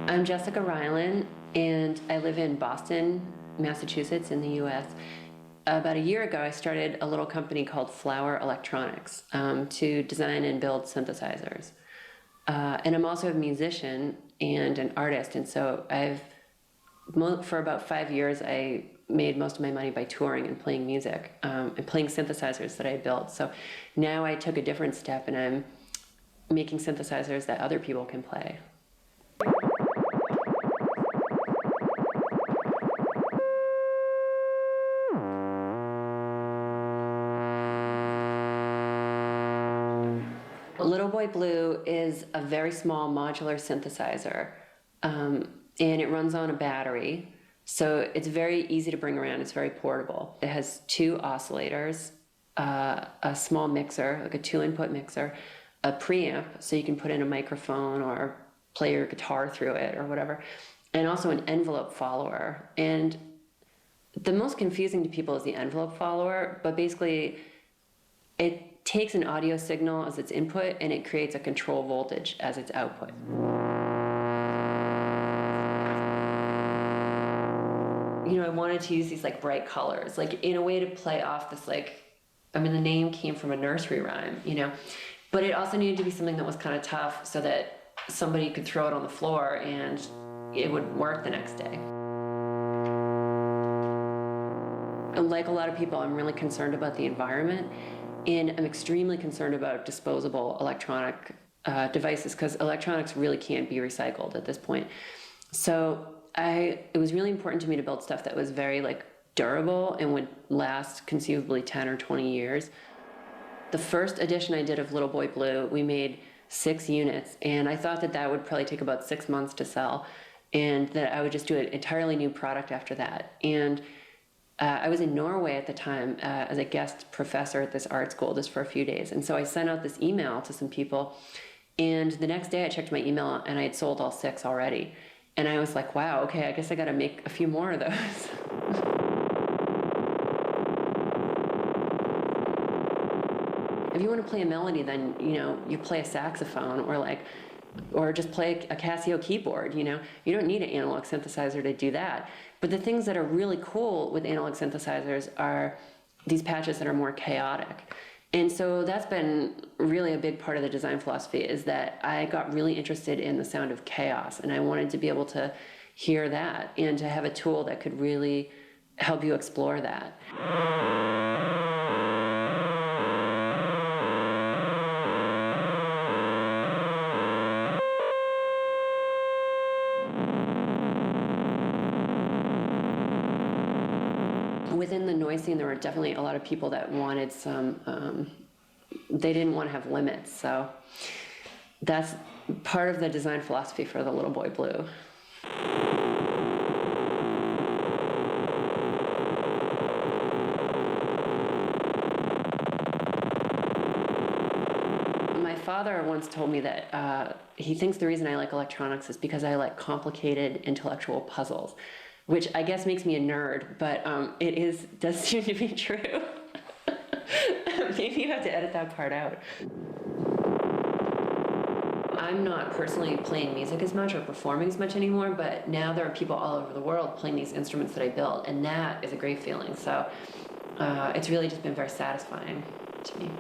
I'm Jessica Rylan, and I live in Boston, Massachusetts, in the U.S. About a year ago, I started a little company called Flower Electronics to design and build synthesizers. And I'm also a musician and an artist, and so for about 5 years, I made most of my money by touring and playing music and playing synthesizers that I built. So now I took a different step, and I'm making synthesizers that other people can play. Little Boy Blue is a very small modular synthesizer, and it runs on a battery, so it's very easy to bring around. It's very portable. It has 2 oscillators, a small mixer, like a 2-input mixer, a preamp, so you can put in a microphone or play your guitar through it or whatever, and also an envelope follower. And the most confusing to people is the envelope follower, but basically it takes an audio signal as its input and it creates a control voltage as its output. You know, I wanted to use these like bright colors, like in a way to play off this the name came from a nursery rhyme, you know, but it also needed to be something that was kind of tough so that somebody could throw it on the floor and it would work the next day. Like a lot of people, I'm really concerned about the environment, and I'm extremely concerned about disposable electronic devices, because electronics really can't be recycled at this point. So it was really important to me to build stuff that was very durable and would last conceivably 10 or 20 years. The first edition I did of Little Boy Blue, we made 6 units, and I thought that would probably take about 6 months to sell, and that I would just do an entirely new product after that. And I was in Norway at the time as a guest professor at this art school just for a few days. And so I sent out this email to some people, and the next day I checked my email and I had sold all 6 already. And I was like, wow, okay, I guess I gotta make a few more of those. If you want to play a melody, then, you know, you play a saxophone or just play a Casio keyboard, you know. You don't need an analog synthesizer to do that. But the things that are really cool with analog synthesizers are these patches that are more chaotic. And so that's been really a big part of the design philosophy, is that I got really interested in the sound of chaos, and I wanted to be able to hear that and to have a tool that could really help you explore that. Within the noise scene, there were definitely a lot of people that wanted they didn't want to have limits. So that's part of the design philosophy for the Little Boy Blue. My father once told me that he thinks the reason I like electronics is because I like complicated intellectual puzzles, which I guess makes me a nerd, but it does seem to be true. Maybe you have to edit that part out. I'm not personally playing music as much or performing as much anymore, but now there are people all over the world playing these instruments that I built, and that is a great feeling. So it's really just been very satisfying to me.